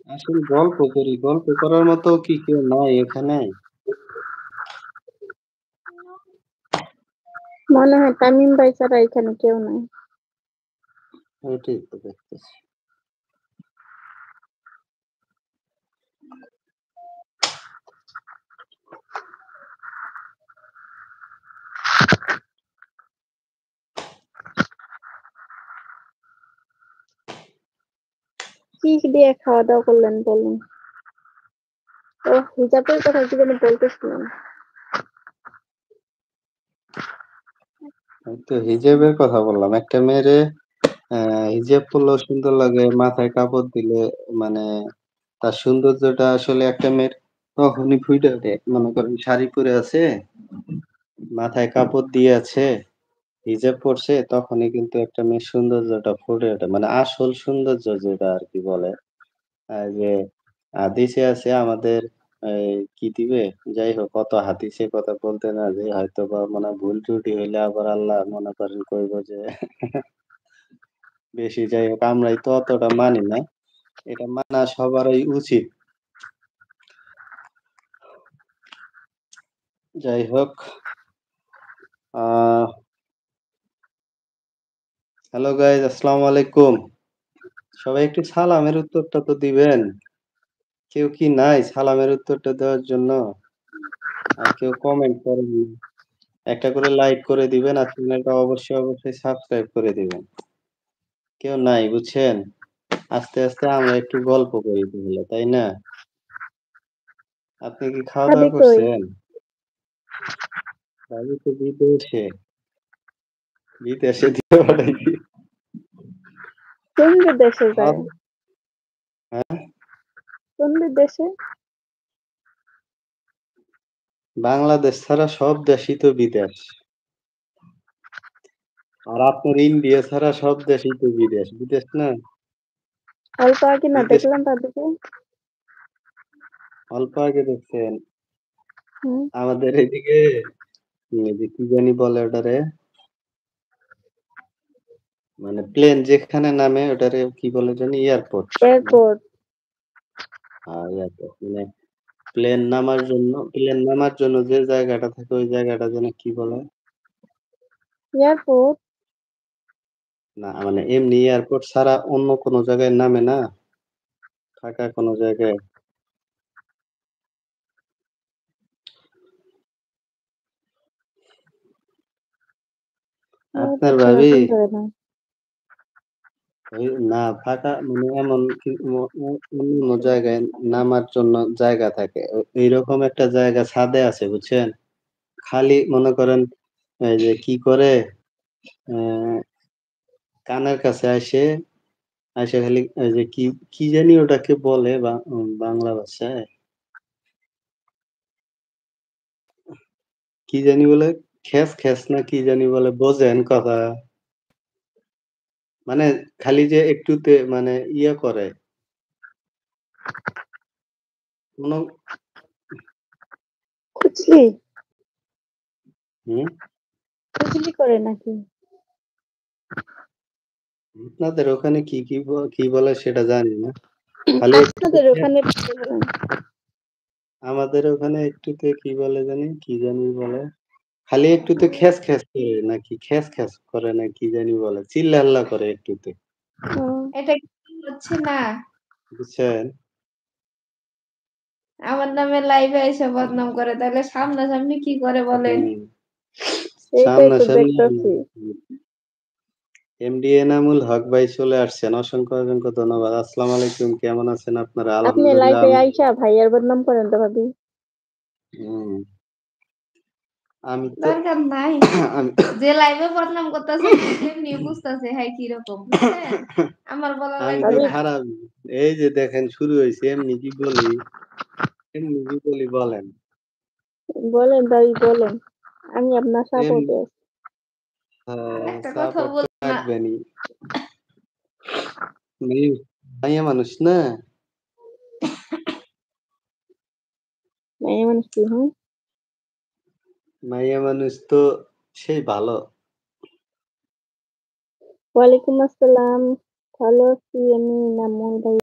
আসলে গল্প করি। গল্প করার মতো কি কেউ নাই এখানে? মনে হয় তামিম ভাই ছাড়া এখানে কেউ নাই। ওইটাই তো দেখতেছি। কি দিয়ে খাওয়া-দাওয়া করলেন বলুন? হিজাবের কথা কি যেন বলতেছিলেন। এই তো হিজাবের কথা বললাম। একটা মেয়েরে হিজাব পরলেও সুন্দর লাগে, মাথায় কাপড় দিলে মানে তার সৌন্দর্যটা আসলে একটা মেয়ের তখনই ফুইটে ওঠে। মনে করেন শাড়ি পরে আছে, মাথায় কাপড় দিয়ে আছে, হিজাব পড়ছে তখনই কিন্তু একটা মেয়ের সৌন্দর্যটা ফুটে ওঠে। মানে আসল সৌন্দর্য যেটা আরকি বলে। যে হাদিসে আছে আমাদের কি দিবে? যাই হোক অত হাদিসের কথা বলতে না যাই হয়তোবা মনে হয় ভুল ত্রুটি হইলে আবার আল্লাহ মনে করেন কইব যে বেশি যাই হোক আমরাই তো অতটা মানি না। এটা মানা সবারই উচিত। যাই হোক হ্যালো গাইজ আসসালামু আলাইকুম। সবাই একটু সালামের উত্তরটা তো দিবেন। কেউ কি নাই সালামের উত্তরটা দেওয়ার জন্য? আর কেউ কমেন্ট করেন না। একটা করে লাইক করে দিবেন আর চ্যানেলটা অবশ্যই সাবস্ক্রাইব করে দিবেন। কেউ নাই বুঝছেন? আস্তে আমরা একটু গল্প করি তাহলে, তাই না? আপনি কি খাওয়া-দাওয়া ভাবি কই? করছেন? ভাবি তো বিদেশে। বিদেশে দিয়ে পাঠাইছি। কোন বিদেশে যায়? খাওয়া হ্যাঁ? কোন বিদেশে? বাংলাদেশ ছাড়া সব দেশই তো বিদেশ। আর আপনার ইন্ডিয়া ছাড়া সব দেশই তো বিদেশ। বিদেশ না? অল্প আগে না বিদেশ দেখলাম ভাবিকে। অল্প আগে দেখছেন। হুম, আমাদের এদিকে এই যে কি জানি বলে ওটারে? মানে প্লেন যেখানে নামে ওটারে কি বলে জানি? এয়ারপোর্ট। এয়ারপোর্ট। এয়ারপোর্ট মানে প্লেন নামার জন্য যে জায়গাটা থাকে ওই জায়গাটা যেন কি বলে? এয়ারপোর্ট? না মানে এমনি এয়ারপোর্ট ছাড়া অন্য কোনো জায়গায় নামে না? ফাঁকা কোনো জায়গায়? আপনার এয়ারপোর্ট ছাড়া ভাবি কোন জায়গায় না? ওই না ফাঁকা মানে এমন কি অন্য জায়গায় নামার জন্য জায়গা থাকে। এইরকম একটা জায়গা ছাদে আছে বুঝছেন? খালি মনে করেন এই যে কি করে আহ কানের কাছে আইসে খালি এই যে কি জানি ওটাকে বলে বাংলা ভাষায়? কি জানি বলে? খেস না কি জানি বলে বোঝেন কথা? মানে খালি যে একটুতে মানে করে। কোন খুজলি? হুম? খুজলি করে নাকি? আপনাদের ওখানে কি বলে সেটা জানি না। খালি একটুতে আপনাদের ওখানে বলেন। আমাদের ওখানে একটুতে কি বলে জানি? কি জানি বলে? খালি একটুতে খেস করে নাকি খেস করে না কি জানি বলে? চিল্লা-হাল্লা করে একটুতে। এটা কি হচ্ছে না? বুঝছেন? আমার নামে লাইভে এসে বদনাম করে তাহলে সামনাসামনি কি করে বলেন? হুম। এইটাই তো সামনাসামনি দেখতাছি। এমডি এনামুল হক ভাই চলে আসছেন। অসংখ্য ধন্যবাদ। আসসালামু আলাইকুম। কেমন আছেন আপনারা? আপনি আলহামদুলিল্লাহ লাইভে আইসা ভাইয়ার বদনাম করেন তো ভাবি। হুম। আমি তো দরকার নাই। আমি যে লাইভে বদনাম করতেছে এমনি বুঝতেছে হ্যাঁ কি রকম বুঝছেন? আমার বলা আমি তো লাগবে না। খারাপ। এই যে দেখেন শুরু হইছে এমনি কি বলি বলেন। বলেন ভাই বলেন। আমি আপনার এমনি সাপোর্টে আছি। একটা কথা সাপোর্ট তো বল না। রাখবেনই। মাইয়া মানুষ না? মেয়ে মানুষ কি হুম? মাইয়া মানুষ তো সেই ভালো। ওয়ালাইকুম আসসালাম। ভালো আছি আমি নামুন ভাই।